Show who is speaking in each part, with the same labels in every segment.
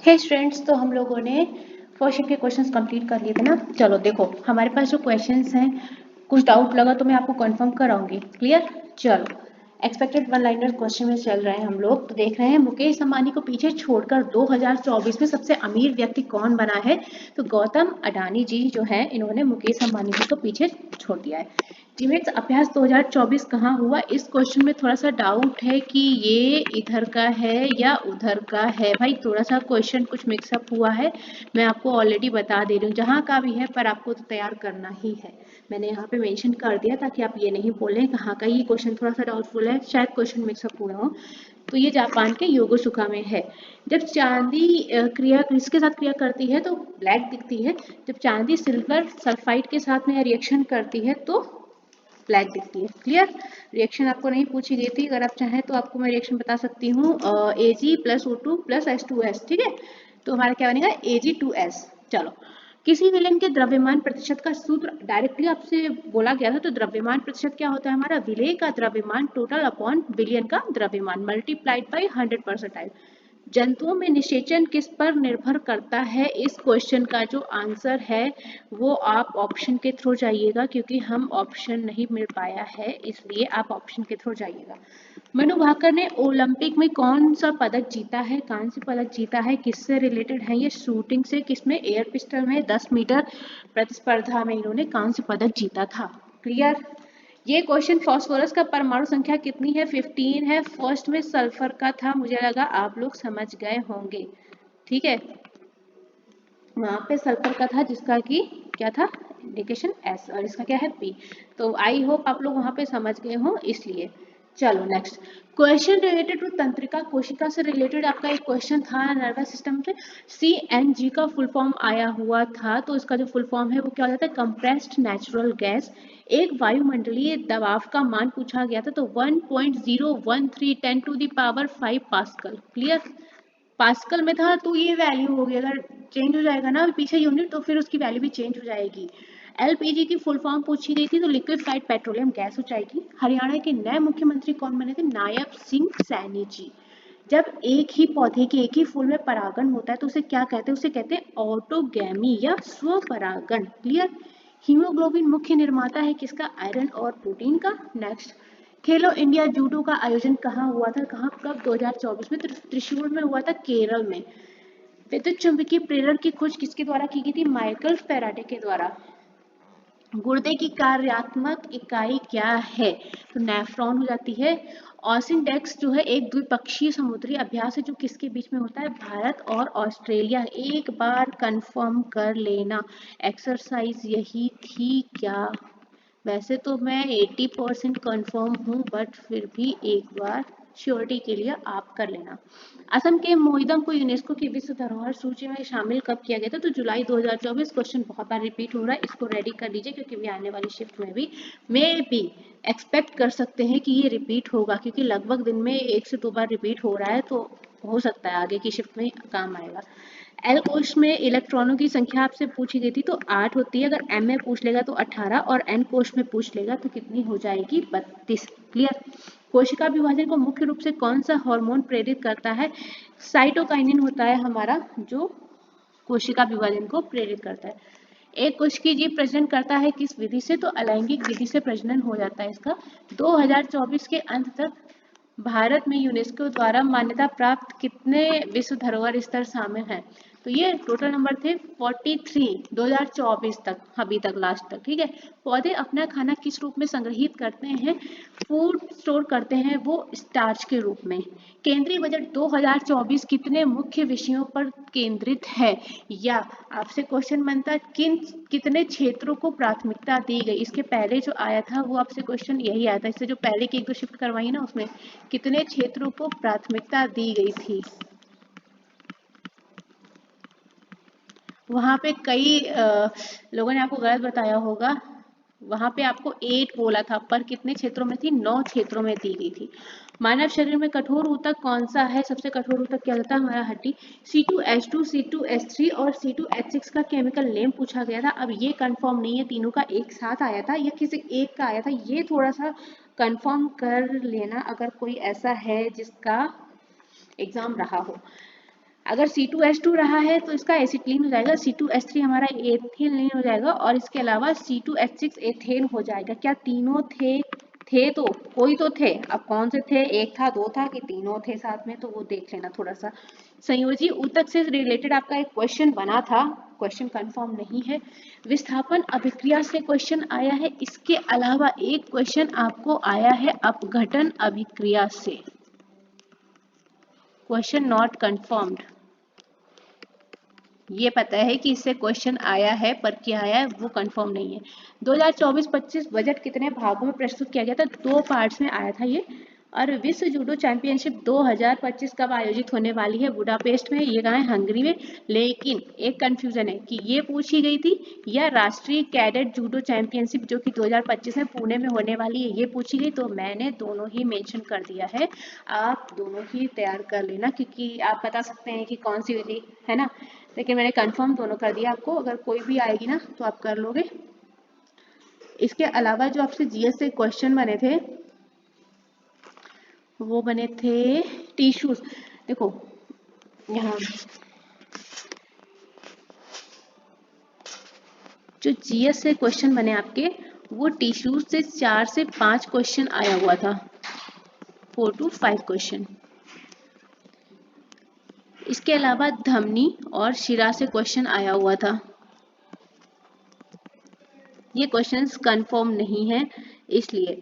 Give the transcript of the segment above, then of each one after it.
Speaker 1: हे students, तो हम लोगों ने फर्स्ट शिफ्ट के क्वेश्चंस कंप्लीट कर लिए थे ना। चलो देखो, हमारे पास जो क्वेश्चंस हैं, कुछ डाउट लगा तो मैं आपको कंफर्म कराऊंगी। क्लियर? चलो, एक्सपेक्टेड वन लाइनर क्वेश्चन में चल रहे हैं हम लोग। तो देख रहे हैं मुकेश अंबानी को पीछे छोड़कर 2024 में सबसे अमीर व्यक्ति कौन बना है। तो गौतम अडानी जी जो है, इन्होंने मुकेश अंबानी जी को पीछे छोड़ दिया है। टीमेट्स, अभ्यास 2024 कहाँ हुआ? इस क्वेश्चन में थोड़ा सा डाउट है कि ये इधर का है या उधर का है। भाई थोड़ा सा क्वेश्चन कुछ मिक्सअप हुआ है, मैं आपको ऑलरेडी बता दे रही हूँ। जहाँ का भी है पर आपको तो तैयार करना ही है। मैंने यहाँ पे मेंशन कर दिया ताकि आप ये नहीं बोलें कहाँ का। ये क्वेश्चन थोड़ा सा डाउटफुल है, शायद क्वेश्चन मिक्सअप हुआ हो। तो ये जापान के योगोसुका में है। जब चांदी क्रिया किसके साथ क्रिया करती है तो ब्लैक दिखती है। जब चांदी सिल्वर सल्फाइड के साथ में रिएक्शन करती है तो ब्लैक दिखती है। क्लियर? रिएक्शन आपको नहीं पूछी गई थी, अगर आप चाहें तो आपको मैं रिएक्शन बता सकती हूँ। Ag+O2 + H2S, ठीक है। तो हमारा क्या बनेगा? Ag2S। चलो, किसी विलेन के द्रव्यमान प्रतिशत का सूत्र डायरेक्टली आपसे बोला गया था। तो द्रव्यमान प्रतिशत क्या होता है हमारा? विलेय का द्रव्यमान टोटल अपॉन बिलियन का द्रव्यमान मल्टीप्लाइड बाई 100%। जंतुओं में निषेचन किस पर निर्भर करता है? इस क्वेश्चन का जो आंसर है वो आप ऑप्शन के थ्रू जाइएगा, क्योंकि हम ऑप्शन नहीं मिल पाया है, इसलिए आप ऑप्शन के थ्रू जाइएगा। मनु भाकर ने ओलंपिक में कौन सा पदक जीता है? कांस्य पदक जीता है। किससे रिलेटेड है ये? शूटिंग से। किसमें? एयर पिस्टल में 10 मीटर प्रतिस्पर्धा में इन्होंने कांस्य पदक जीता था। क्लियर? ये क्वेश्चन, फास्फोरस का परमाणु संख्या कितनी है? 15 है। फर्स्ट में सल्फर का था, मुझे लगा आप लोग समझ गए होंगे। ठीक है, वहां पे सल्फर का था जिसका कि क्या था? इंडिकेशन एस, और इसका क्या है? पी। तो आई होप आप लोग वहां पे समझ गए हो, इसलिए। चलो नेक्स्ट क्वेश्चन रिलेटेड टू तंत्रिका कोशिका से रिलेटेड आपका एक क्वेश्चन था नर्वस सिस्टम से। CNG का फुल फॉर्म आया हुआ था, तो इसका जो फुल फॉर्म है वो क्या हो जाता है? Compressed natural gas. एक वायुमंडलीय दबाव का मान पूछा गया था, तो 1.013 10⁵ पास्कल। क्लियर? पास्कल में था तो ये वैल्यू होगी, अगर चेंज हो जाएगा ना पीछे यूनिट तो फिर उसकी वैल्यू भी चेंज हो जाएगी। LPG की फुल फॉर्म पूछी गई थी, तो लिक्विफाइड पेट्रोलियम गैस हो जाएगी। हरियाणा के नए मुख्यमंत्री कौन बने थे? नायब सिंह सैनी जी। जब एक ही पौधे के एक ही फूल में परागण होता है तो उसे क्या कहते हैं? उसे कहते हैं ऑटोगैमी या स्वपरागण। क्लियर? हीमोग्लोबिन मुख्य निर्माता है किसका? आयरन और प्रोटीन का। नेक्स्ट, खेलो इंडिया जूडो का आयोजन कहाँ हुआ था? कहाँ, कब? 2024 में त्रिशूर में हुआ था, केरल में। विद्युत चुंबकीय प्रेरण की खोज किसके द्वारा की गई थी? माइकल फैराडे के द्वारा। गुर्दे की कार्यात्मक इकाई क्या है? तो नेफ्रॉन हो जाती है। ऑसिनडेक्स जो है एक द्विपक्षीय समुद्री अभ्यास है जो किसके बीच में होता है? भारत और ऑस्ट्रेलिया। एक बार कंफर्म कर लेना, एक्सरसाइज यही थी क्या? वैसे तो मैं 80% कंफर्म हूँ, बट फिर भी एक बार श्योरिटी के लिए आप कर लेना। असम के मोइदम को यूनेस्को की विश्व धरोहर सूची में शामिल कब किया गया था? तो जुलाई 2024। क्वेश्चन बहुत बार रिपीट हो रहा है, इसको रेडी कर लीजिए क्योंकि भी आने वाली शिफ्ट में भी मे बी एक्सपेक्ट कर सकते हैं कि ये रिपीट होगा, क्योंकि लगभग दिन में 1 से 2 बार रिपीट हो रहा है, तो हो सकता है आगे की शिफ्ट में काम आएगा। एल कोश में इलेक्ट्रॉनों की संख्या आपसे पूछी गई थी, तो 8 होती है। अगर एम में पूछ लेगा तो 18, और एन कोश में पूछ लेगा तो कितनी हो जाएगी? 32। क्लियर? कोशिका विभाजन को मुख्य रूप से कौन सा हार्मोन प्रेरित करता है? साइटोकाइनिन होता है हमारा, जो कोशिका विभाजन को प्रेरित करता है। एक कोशिकीय जीव प्रजनन करता है किस विधि से? तो अलैंगिक विधि से प्रजनन हो जाता है इसका। 2024 के अंत तक भारत में यूनेस्को द्वारा मान्यता प्राप्त कितने विश्व धरोहर स्थल शामिल हैं? तो ये टोटल नंबर थे 43 2024 तक, अभी तक लास्ट तक। ठीक है, पौधे अपना खाना किस रूप में संग्रहित करते हैं? फूड स्टोर करते हैं वो स्टार्च के रूप में। केंद्रीय बजट 2024 कितने मुख्य विषयों पर केंद्रित है? या आपसे क्वेश्चन बनता है कितने क्षेत्रों को प्राथमिकता दी गई? इसके पहले जो आया था वो आपसे क्वेश्चन यही आया था, इससे जो पहले की 1-2 शिफ्ट करवाई ना उसमें कितने क्षेत्रों को प्राथमिकता दी गई थी। वहां पे कई लोगों ने आपको गलत बताया होगा, वहां पे आपको 8 बोला था, पर कितने क्षेत्रों में थी? 9 क्षेत्रों में दी गई थी। मानव शरीर में कठोर ऊतक कौन सा है? सबसे कठोर ऊतक क्या होता है? हमारा हड्डी। C2H2, C2H3 और C2H6 का केमिकल नेम पूछा गया था। अब ये कंफर्म नहीं है तीनों का एक साथ आया था या किसी एक का आया था, ये थोड़ा सा कंफर्म कर लेना अगर कोई ऐसा है जिसका एग्जाम रहा हो। अगर C2H2 रहा है तो इसका एसिटिलीन हो जाएगा, C2H3 हमारा एथिलीन हो जाएगा, और इसके अलावा C2H6 एथेन हो जाएगा। क्या तीनों थे तो कोई तो थे, अब कौन से थे, एक था, दो था, कि तीनों थे साथ में, तो वो देख लेना थोड़ा सा। संयोजी ऊतक से रिलेटेड आपका एक क्वेश्चन बना था, क्वेश्चन कंफर्म नहीं है। विस्थापन अभिक्रिया से क्वेश्चन आया है, इसके अलावा एक क्वेश्चन आपको आया है अपघटन अभिक्रिया से, क्वेश्चन नॉट कंफर्म्ड। ये पता है कि इससे क्वेश्चन आया है, पर क्या आया है वो कंफर्म नहीं है। 2024-25 बजट कितने भागों में प्रस्तुत किया गया था? 2 पार्ट्स में आया था ये। और विश्व जूडो चैंपियनशिप 2025 कब आयोजित होने वाली है? बुडापेस्ट में, ये कहाँ है? हंगरी में। लेकिन एक कंफ्यूजन है कि ये पूछी गई थी या राष्ट्रीय कैडेट जूडो चैंपियनशिप जो कि 2025 में पुणे में होने वाली है, ये पूछी गई। तो मैंने दोनों ही मेंशन कर दिया है, आप दोनों ही तैयार कर लेना, क्योंकि आप बता सकते हैं कि कौन सी विधि है ना। लेकिन मैंने कंफर्म दोनों कर दिया आपको, अगर कोई भी आएगी ना तो आप कर लोगे। इसके अलावा जो आपसे जीएस से क्वेश्चन बने थे वो बने थे टिश्यूज। देखो यहाँ जो जीएस से क्वेश्चन बने आपके, वो टिश्यूज से 4 से 5 क्वेश्चन आया हुआ था, 4 to 5 क्वेश्चन। इसके अलावा धमनी और शिरा से क्वेश्चन आया हुआ था। ये क्वेश्चंस कंफर्म नहीं है, इसलिए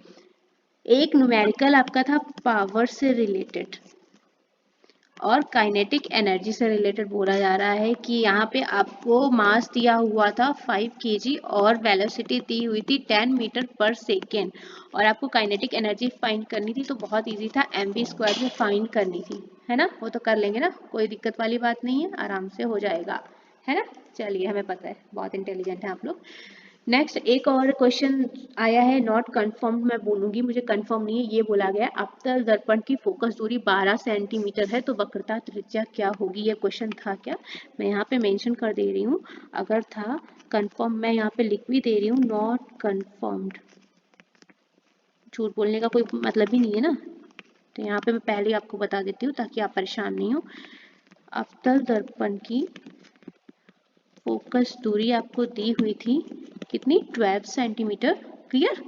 Speaker 1: एक न्यूमेरिकल आपका था पावर से रिलेटेड और काइनेटिक एनर्जी से रिलेटेड। बोला जा रहा है कि यहाँ पे आपको मास दिया हुआ था 5 kg और वेलोसिटी दी हुई थी 10 मीटर पर सेकेंड, और आपको काइनेटिक एनर्जी फाइंड करनी थी। तो बहुत इजी था, mv² में फाइंड करनी थी, है ना। वो तो कर लेंगे ना, कोई दिक्कत वाली बात नहीं है, आराम से हो जाएगा, है ना। चलिए, हमें पता है, बहुत इंटेलिजेंट है आप लोग। नेक्स्ट एक और क्वेश्चन आया है, नॉट कंफर्म मैं बोलूंगी, मुझे कंफर्म नहीं है। ये बोला गया अवतल दर्पण की फोकस दूरी 12 सेंटीमीटर है, तो वक्रता त्रिज्या क्या होगी? ये क्वेश्चन था क्या? मैं यहाँ पे मेंशन कर दे रही हूँ, अगर था कंफर्म मैं यहाँ पे लिख भी दे रही हूँ, नॉट कंफर्म्ड। झूठ बोलने का कोई मतलब ही नहीं है ना, तो यहाँ पे मैं पहले ही आपको बता देती हूँ ताकि आप परेशान नहीं हो। अवतल दर्पण की फोकस दूरी आपको दी हुई थी कितनी? 12 सेंटीमीटर। क्लियर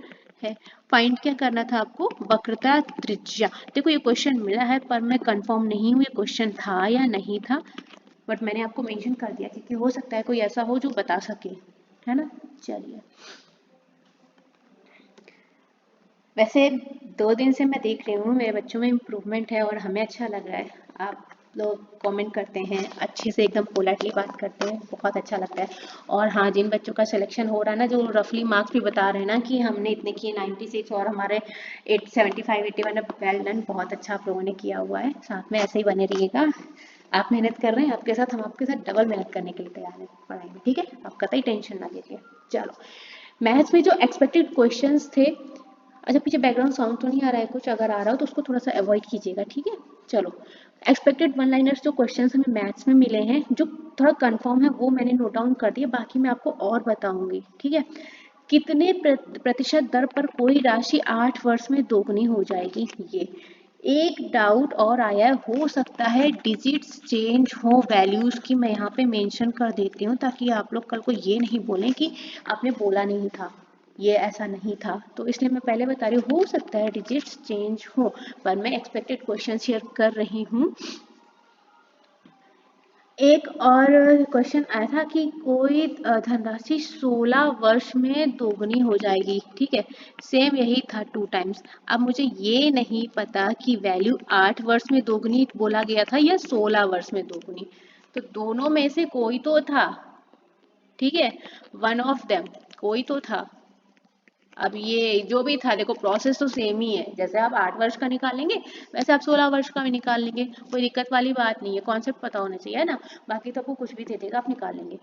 Speaker 1: है। फाइंड क्या करना था आपको? वक्रता त्रिज्या। देखो ये क्वेश्चन मिला है, पर मैं कंफर्म नहीं हूँ ये क्वेश्चन था या नहीं था, बट मैंने आपको मेंशन कर दिया क्योंकि हो सकता है कोई ऐसा हो जो बता सके, है ना। चलिए, वैसे 2 दिन से मैं देख रही हूँ मेरे बच्चों में इम्प्रूवमेंट है और हमें अच्छा लग रहा है। आप लोग कमेंट करते हैं अच्छे से, एकदम पोलाइटली बात करते हैं, बहुत अच्छा लगता है। और हाँ, जिन बच्चों का सिलेक्शन हो रहा है ना, जो रफली मार्क्स भी बता रहे हैं ना कि हमने इतने किए 96 और हमारे 75 81, वेल डन, बहुत अच्छा आप लोगों ने किया हुआ है। साथ में ऐसे ही बने रहिएगा। आप मेहनत कर रहे हैं, आपके साथ हम आपके साथ डबल मेहनत करने के लिए तैयार हैं पढ़ाई में, ठीक है। आप कतई टेंशन ना लीजिए। चलो, मैथ्स में जो एक्सपेक्टेड क्वेश्चंस थे, अच्छा पीछे बैकग्राउंड साउंड तो नहीं आ रहा है कुछ? अगर आ रहा हो तो उसको थोड़ा सा अवॉइड कीजिएगा, ठीक है। चलो, एक्सपेक्टेड वन लाइनर्स जो क्वेश्चंस हमें मैथ्स में मिले हैं, जो थोड़ा कंफर्म है वो मैंने नोट डाउन कर दिया, बाकी मैं आपको और बताऊंगी, ठीक है। कितने प्रतिशत दर पर कोई राशि 8 वर्ष में दोगुनी हो जाएगी? ये एक डाउट और आया है, हो सकता है डिजिट्स चेंज हो वैल्यूज की, मैं यहाँ पे मेंशन कर देती हूँ ताकि आप लोग कल को ये नहीं बोलें कि आपने बोला नहीं था, ये ऐसा नहीं था। तो इसलिए मैं पहले बता रही हूँ, हो सकता है डिजिट्स चेंज हो, पर मैं एक्सपेक्टेड क्वेश्चन शेयर कर रही हूँ। एक और क्वेश्चन आया था कि कोई धनराशि 16 वर्ष में दोगुनी हो जाएगी, ठीक है। सेम यही था 2 टाइम्स। अब मुझे ये नहीं पता कि वैल्यू 8 वर्ष में दोगुनी बोला गया था या 16 वर्ष में दोगुनी, तो दोनों में से कोई तो था, ठीक है, वन ऑफ देम कोई तो था। अब ये जो भी था, देखो प्रोसेस तो सेम ही है, जैसे आप 8 वर्ष का निकालेंगे वैसे आप 16 वर्ष का भी निकाल लेंगे, कोई दिक्कत वाली बात नहीं है, कॉन्सेप्ट पता होना चाहिए, है ना। बाकी तो आपको कुछ भी दे देगा, आप निकाल लेंगे।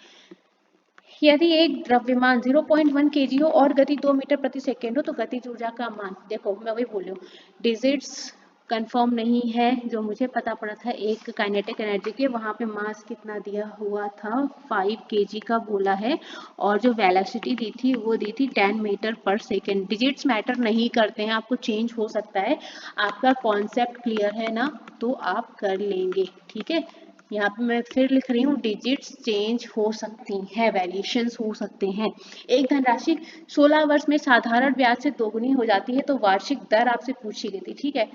Speaker 1: यदि एक द्रव्यमान 0.1 kg हो और गति 2 मीटर प्रति सेकेंड हो, तो गतिज ऊर्जा का मान, देखो मैं वही बोल रही हूँ, डिजिट्स कंफर्म नहीं है। जो मुझे पता पड़ा था एक काइनेटिक एनर्जी के, वहां पे मास कितना दिया हुआ था, 5 kg का बोला है, और जो वेलोसिटी दी थी वो दी थी 10 मीटर पर सेकेंड। डिजिट्स मैटर नहीं करते हैं, आपको चेंज हो सकता है, आपका कॉन्सेप्ट क्लियर है ना, तो आप कर लेंगे, ठीक है। यहाँ पे मैं फिर लिख रही हूँ, डिजिट्स चेंज हो सकती हैं, वेरिएशंस हो सकते हैं। एक धनराशि 16 वर्ष में साधारण ब्याज से दोगुनी हो जाती है तो वार्षिक दर आपसे पूछी गई थी, ठीक है।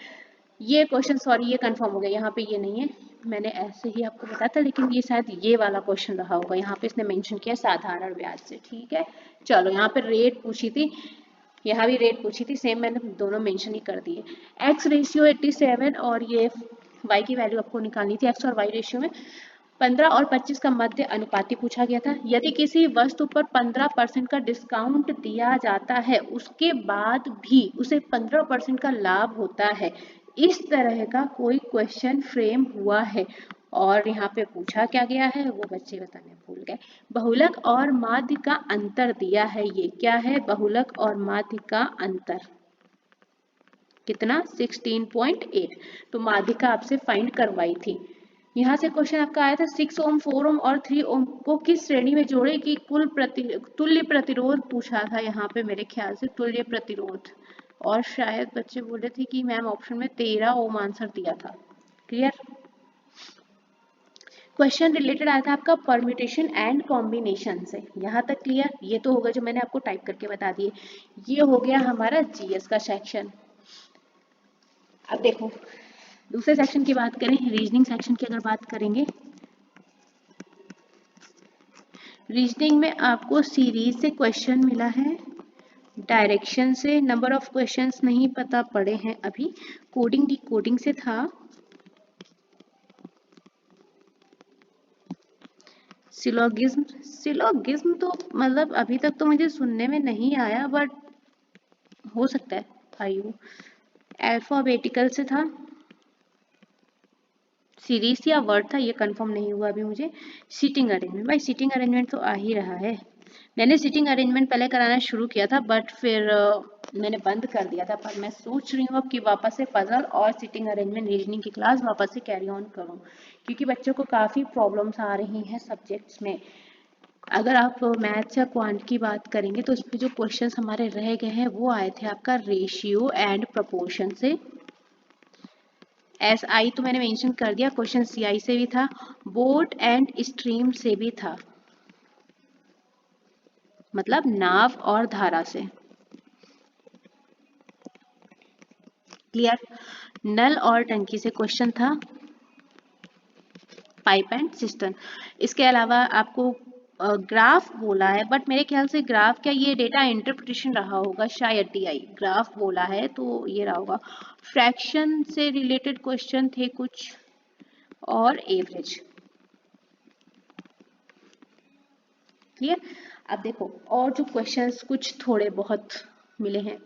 Speaker 1: ये क्वेश्चन, सॉरी ये कंफर्म हो गया, यहाँ पे ये नहीं है, मैंने ऐसे ही आपको बताया था, लेकिन ये शायद ये वाला क्वेश्चन रहा होगा, यहाँ पे इसने मेंशन किया साधारण ब्याज से, ठीक है। चलो यहाँ पे रेट पूछी थी, यहाँ भी रेट पूछी थी, सेम मैंने दोनों मेंशन ही कर दिए। एक्स रेशियो 87 और ये वाई की वैल्यू आपको निकालनी थी, एक्स और वाई रेशियो में 15 और 25 का मध्य अनुपाती पूछा गया था। यदि किसी वस्तु पर 15% का डिस्काउंट दिया जाता है, उसके बाद भी उसे 15% का लाभ होता है, इस तरह का कोई क्वेश्चन फ्रेम हुआ है और यहाँ पे पूछा क्या गया है वो बच्चे बताने भूल गए। बहुलक और माध्य का अंतर दिया है, ये क्या है, बहुलक और माध्य का अंतर कितना, 16.8। तो माध्य का आपसे फाइंड करवाई थी। यहाँ से क्वेश्चन आपका आया था 6 ओम, 4 ओम और 3 ओम को किस श्रेणी में जोड़े कि कुल तुल्य प्रतिरोध पूछा था, यहाँ पे मेरे ख्याल से तुल्य प्रतिरोध, और शायद बच्चे बोले थे कि मैम ऑप्शन में 13 ओम आंसर दिया था। क्लियर। क्वेश्चन रिलेटेड आया था आपका परम्यूटेशन एंड कॉम्बिनेशन से, यहाँ तक क्लियर। ये तो होगा जो मैंने आपको टाइप करके बता दिए। ये हो गया हमारा जीएस का सेक्शन। अब देखो दूसरे सेक्शन की बात करें, रीजनिंग सेक्शन की अगर बात करेंगे, रीजनिंग में आपको सीरीज से क्वेश्चन मिला है, डायरेक्शन से नंबर ऑफ क्वेश्चंस नहीं पता पड़े हैं अभी, कोडिंग डिकोडिंग से था, सिलोगिज्म तो मतलब अभी तक तो मुझे सुनने में नहीं आया, बट हो सकता है आयु। अल्फाबेटिकल से था, सीरीज या वर्ड था ये कंफर्म नहीं हुआ अभी मुझे। सीटिंग अरेंजमेंट, भाई सीटिंग अरेंजमेंट तो आ ही रहा है, मैंने सीटिंग अरेंजमेंट पहले कराना शुरू किया था बट फिर मैंने बंद कर दिया था, पर मैं सोच रही हूँ अब कि वापस से पजल और सीटिंग अरेंजमेंट रीजनिंग की क्लास वापस से कैरी ऑन करूँ, क्योंकि बच्चों को काफ़ी प्रॉब्लम्स आ रही हैं सब्जेक्ट्स में। अगर आप मैथ्स या क्वांट की बात करेंगे तो उसमें जो क्वेश्चंस हमारे रह गए हैं वो आए थे आपका रेशियो एंड प्रपोर्शन से। एस आई तो मैंने मेंशन कर दिया, क्वेश्चन सी आई से भी था, बोट एंड स्ट्रीम से भी था, मतलब नाव और धारा से। क्लियर। नल और टंकी से क्वेश्चन था, पाइप एंड सिस्टम। इसके अलावा आपको ग्राफ बोला है, बट मेरे ख्याल से ग्राफ क्या, ये डेटा इंटरप्रिटेशन रहा होगा शायद, टीआई ग्राफ बोला है तो ये रहा होगा। फ्रैक्शन से रिलेटेड क्वेश्चन थे कुछ, और एवरेज। क्लियर। अब देखो और जो क्वेश्चंस कुछ थोड़े बहुत मिले हैं,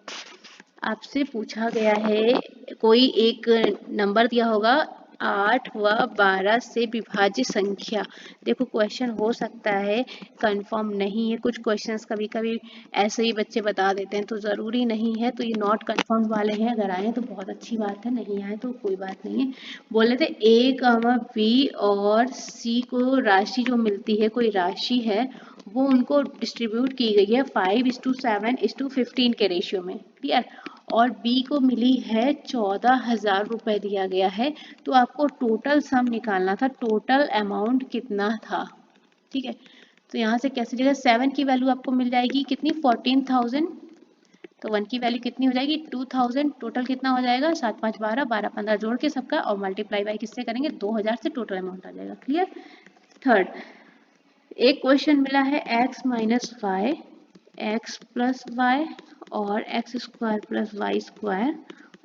Speaker 1: आपसे पूछा गया है कोई एक नंबर दिया होगा 8 व 12 से विभाज्य संख्या। देखो क्वेश्चन हो सकता है कंफर्म नहीं है, कुछ क्वेश्चंस कभी कभी ऐसे ही बच्चे बता देते हैं तो ज़रूरी नहीं है, तो ये नॉट कंफर्म वाले हैं, अगर आए तो बहुत अच्छी बात है, नहीं आए तो कोई बात नहीं है। बोले थे ए बी और सी को राशि जो मिलती है, कोई राशि है वो उनको डिस्ट्रीब्यूट की गई है 5:7:15 के रेशियो में। क्लियर। और बी को मिली है 14,000 रुपए दिया गया है, तो आपको टोटल सम निकालना था, टोटल अमाउंट कितना था। ठीक है, तो यहाँ से कैसे जगह 7 की वैल्यू आपको मिल जाएगी कितनी, 14,000, तो 1 की वैल्यू कितनी हो जाएगी 2,000, टोटल कितना हो जाएगा 7 5 12 12 15 जोड़ के सबका और मल्टीप्लाई बाई किससे करेंगे 2,000 से टोटल अमाउंट आ जाएगा। क्लियर। थर्ड, एक क्वेश्चन मिला है x minus y, x plus y और x square plus y square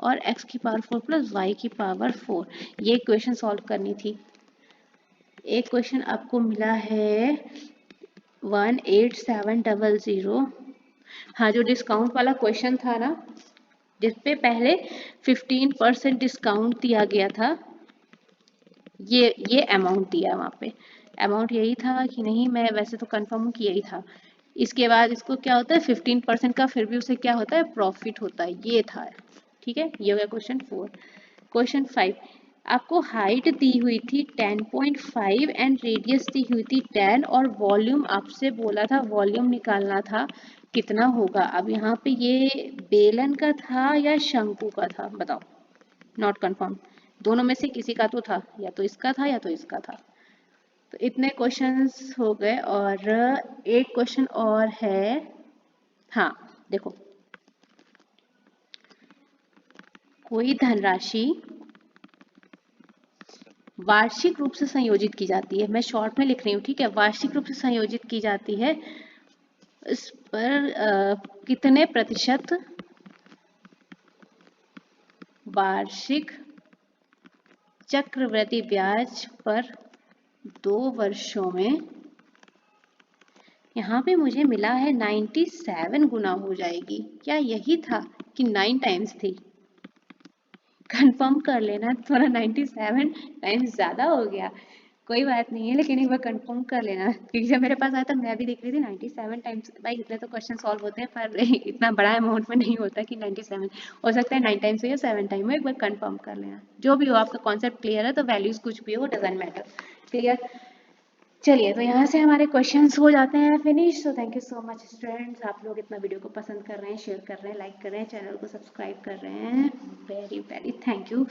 Speaker 1: और x की पावर 4 प्लस वाई की पावर 4, ये क्वेश्चन सॉल्व करनी थी। एक क्वेश्चन आपको मिला है 18700, हाँ जो डिस्काउंट वाला क्वेश्चन था ना, जिसपे पहले 15% डिस्काउंट दिया गया था, ये अमाउंट दिया वहाँ पे, अमाउंट यही था कि नहीं, मैं वैसे तो कंफर्म हूँ कि यही था। इसके बाद इसको क्या होता है 15% का, फिर भी उसे क्या होता है प्रॉफिट होता है, ये था। ठीक है, ये हो गया क्वेश्चन 4। क्वेश्चन 5, आपको हाइट दी हुई थी 10.5 एंड रेडियस दी हुई थी 10 और वॉल्यूम आपसे बोला था वॉल्यूम निकालना था कितना होगा। अब यहाँ पे ये बेलन का था या शंकु का था बताओ, नॉट कंफर्म, दोनों में से किसी का तो था, या तो इसका था या तो इसका था। तो इतने क्वेश्चंस हो गए और एक क्वेश्चन और है। हाँ देखो, कोई धनराशि वार्षिक रूप से संयोजित की जाती है, मैं शॉर्ट में लिख रही हूँ, ठीक है, वार्षिक रूप से संयोजित की जाती है, इस पर कितने प्रतिशत वार्षिक चक्रवृद्धि ब्याज पर 2 वर्षों में, यहाँ पे मुझे मिला है 97 गुना हो जाएगी, क्या यही था कि 9 टाइम्स थी? कंफर्म कर लेना, थोड़ा 97 टाइम्स ज़्यादा हो गया, कोई बात नहीं है, लेकिन एक बार कंफर्म कर लेना, क्योंकि जब मेरे पास आया था मैं भी देख रही थी 97 टाइम्स। भाई इतने तो क्वेश्चन सॉल्व होते हैं, पर इतना बड़ा अमाउंट में नहीं होता कि 97, हो सकता है 9 टाइम्स हो या 7 टाइम हो, एक बार कंफर्म कर लेना। जो भी हो, आपका कॉन्सेप्ट क्लियर है तो वैल्यूज कुछ भी हो, डजेंट मैटर। क्लियर? चलिए, तो यहाँ से हमारे क्वेश्चंस हो जाते हैं फिनिश। तो thank you so much students, आप लोग इतना वीडियो को पसंद कर रहे हैं, शेयर कर रहे हैं, लाइक कर रहे हैं, चैनल को सब्सक्राइब कर रहे हैं, वेरी वेरी थैंक यू।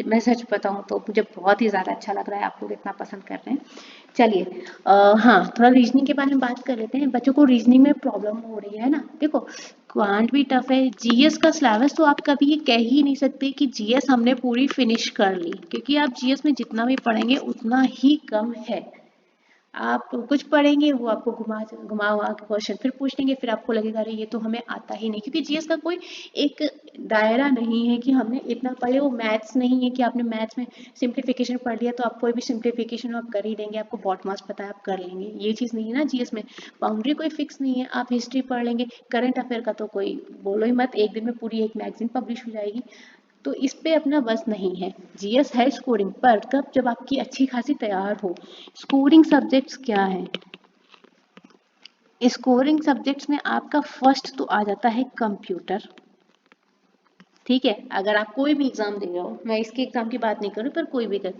Speaker 1: मैं सच बताऊँ तो मुझे बहुत ही ज़्यादा अच्छा लग रहा है आप लोग इतना पसंद कर रहे हैं। चलिए, हाँ, थोड़ा रीजनिंग के बारे में बात कर लेते हैं। बच्चों को रीजनिंग में प्रॉब्लम हो रही है ना, देखो क्वांट भी टफ है, जीएस का सिलेबस तो आप कभी ये कह ही नहीं सकते कि जीएस हमने पूरी फिनिश कर ली, क्योंकि आप जीएस में जितना भी पढ़ेंगे उतना ही कम है। आप कुछ पढ़ेंगे वो आपको घुमा घुमा हुआ के क्वेश्चन फिर पूछ लेंगे, फिर आपको लगेगा अरे ये तो हमें आता ही नहीं, क्योंकि जीएस का कोई एक दायरा नहीं है कि हमने इतना पढ़े। वो मैथ्स नहीं है कि आपने मैथ्स में सिंप्लीफिकेशन पढ़ लिया तो आप कोई भी सिंप्लीफिकेशन आप कर ही देंगे, आपको बॉट मास पता है आप कर लेंगे, ये चीज़ नहीं है ना जीएस में। बाउंड्री कोई फिक्स नहीं है, आप हिस्ट्री पढ़ लेंगे, करंट अफेयर का तो कोई बोलो ही मत, एक दिन में पूरी एक मैगजीन पब्लिश हो जाएगी, तो इस पे अपना बस नहीं है। जीएस है स्कोरिंग पर कब, जब आपकी अच्छी खासी तैयार हो। स्कोरिंग सब्जेक्ट्स क्या है? स्कोरिंग सब्जेक्ट्स में आपका फर्स्ट तो आ जाता है कंप्यूटर, ठीक है, अगर आप कोई भी एग्जाम दे रहे हो, मैं इसके एग्जाम की बात नहीं कर रही पर कोई भी कर,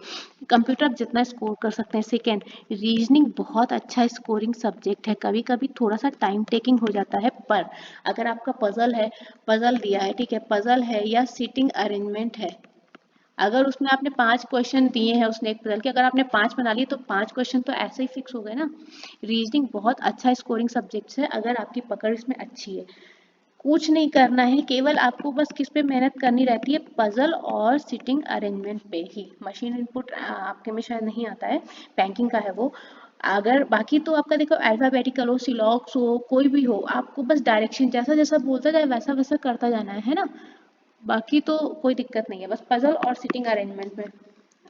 Speaker 1: कंप्यूटर आप जितना स्कोर कर सकते हैं। सेकेंड, रीजनिंग बहुत अच्छा स्कोरिंग सब्जेक्ट है, कभी कभी थोड़ा सा टाइम टेकिंग हो जाता है, पर अगर आपका पजल है, पजल दिया है, ठीक है, पजल है या सीटिंग अरेंजमेंट है, अगर उसमें आपने 5 क्वेश्चन दिए हैं उसने एक पजल के, अगर आपने 5 बना लिए तो 5 क्वेश्चन तो ऐसे ही फिक्स हो गए ना। रीजनिंग बहुत अच्छा स्कोरिंग सब्जेक्ट है अगर आपकी पकड़ इसमें अच्छी है। कुछ नहीं करना है, केवल आपको बस किस पे मेहनत करनी रहती है, पजल और सिटिंग अरेंजमेंट पे ही। मशीन इनपुट आपके में शायद नहीं आता है, बैंकिंग का है वो। अगर बाकी तो आपका देखो अल्फाबेटिकल हो, सिलॉक्स हो, कोई भी हो, आपको बस डायरेक्शन जैसा जैसा बोलता जाए वैसा वैसा करता जाना है ना, बाकी तो कोई दिक्कत नहीं है, बस पजल और सिटिंग अरेंजमेंट में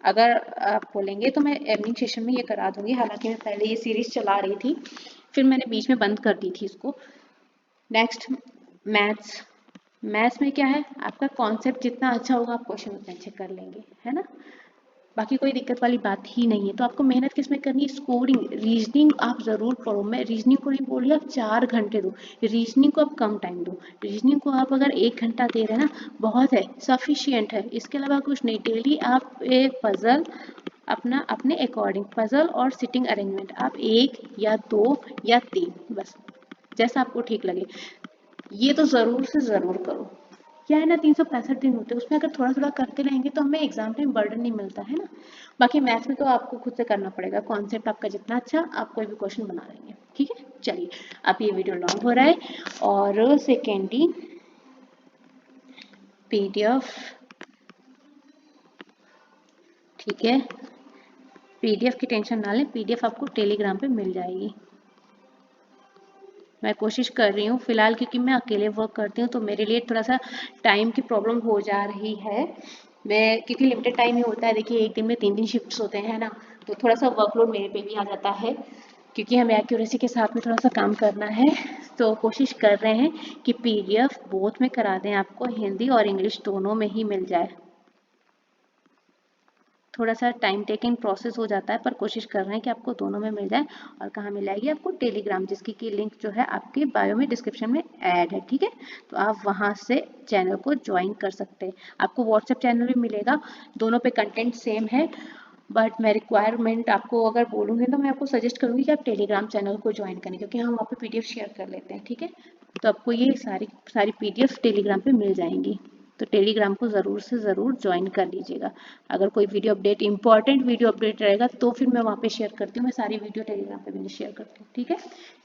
Speaker 1: अगर आप बोलेंगे तो मैं इवनिंग सेशन में ये करा दूंगी। हालांकि मैं पहले ये सीरीज चला रही थी, फिर मैंने बीच में बंद कर दी थी इसको। Next, maths. मैथ्स में क्या है, आपका कॉन्सेप्ट जितना अच्छा होगा आप क्वेश्चन उतने अच्छे कर लेंगे, है ना, बाकी कोई दिक्कत वाली बात ही नहीं है। तो आपको मेहनत किस में करनी है, स्कोरिंग। रीजनिंग आप ज़रूर पढ़ो, मैं रीजनिंग को नहीं बोल रही आप 4 घंटे दो, रीजनिंग को आप कम टाइम दो, रीजनिंग को आप अगर 1 घंटा दे रहे हैं ना, बहुत है, सफिशियंट है, इसके अलावा कुछ नहीं। डेली आप एक पजल अपना अपने अकॉर्डिंग, पजल और सिटिंग अरेंजमेंट आप 1 या 2 या 3, बस जैसा आपको ठीक लगे, ये तो ज़रूर से ज़रूर करो। क्या है ना, 365 दिन होते हैं, उसमें अगर थोड़ा थोड़ा करते रहेंगे तो हमें एग्जाम टाइम बर्डन नहीं मिलता है ना। बाकी मैथ्स में तो आपको खुद से करना पड़ेगा, कॉन्सेप्ट आपका जितना अच्छा आप कोई भी क्वेश्चन बना लेंगे, ठीक है। चलिए, अब ये वीडियो लॉन्ग हो रहा है, और सेकेंडली पीडीएफ, ठीक है, पीडीएफ की टेंशन ना लें, पीडीएफ आपको टेलीग्राम पे मिल जाएगी। मैं कोशिश कर रही हूँ फिलहाल, क्योंकि मैं अकेले वर्क करती हूँ तो मेरे लिए थोड़ा सा टाइम की प्रॉब्लम हो जा रही है। मैं, क्योंकि लिमिटेड टाइम ही होता है, देखिए एक दिन में 3 शिफ्ट्स होते हैं ना, तो थोड़ा सा वर्कलोड मेरे पे भी आ जाता है, क्योंकि हमें एक्यूरेसी के साथ में थोड़ा सा काम करना है। तो कोशिश कर रहे हैं कि पीडीएफ बोथ में करा दें, आपको हिंदी और इंग्लिश दोनों में ही मिल जाए। थोड़ा सा टाइम टेकिंग प्रोसेस हो जाता है, पर कोशिश कर रहे हैं कि आपको दोनों में मिल जाए। और कहाँ मिल जाएगी आपको, टेलीग्राम, जिसकी की लिंक जो है आपके बायो में डिस्क्रिप्शन में ऐड है, ठीक है, तो आप वहाँ से चैनल को ज्वाइन कर सकते हैं। आपको व्हाट्सएप चैनल भी मिलेगा, दोनों पे कंटेंट सेम है, बट मैं रिक्वायरमेंट आपको अगर बोलूँगी तो मैं आपको सजेस्ट करूँगी कि आप टेलीग्राम चैनल को ज्वाइन करें, क्योंकि हम वहाँ पे पीडीएफ शेयर कर लेते हैं, ठीक है। तो आपको ये सारी सारी पीडीएफ टेलीग्राम पे मिल जाएंगी। तो टेलीग्राम को ज़रूर से ज़रूर ज्वाइन कर लीजिएगा। अगर कोई video update, important video update रहेगा तो फिर मैं वहाँ पे शेयर करती हूँ। मैं सारी वीडियो टेलीग्राम पे भी नहीं शेयर करती हूँ, ठीक है।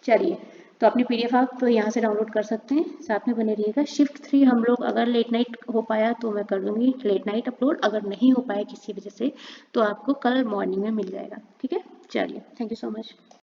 Speaker 1: चलिए, तो अपनी PDF आप यहाँ से डाउनलोड कर सकते हैं, साथ में बने रहिएगा। शिफ्ट 3 हम लोग अगर लेट नाइट हो पाया तो मैं कर दूँगी लेट नाइट अपलोड, अगर नहीं हो पाया किसी वजह से तो आपको कल मॉर्निंग में मिल जाएगा, ठीक है। चलिए, थैंक यू सो मच।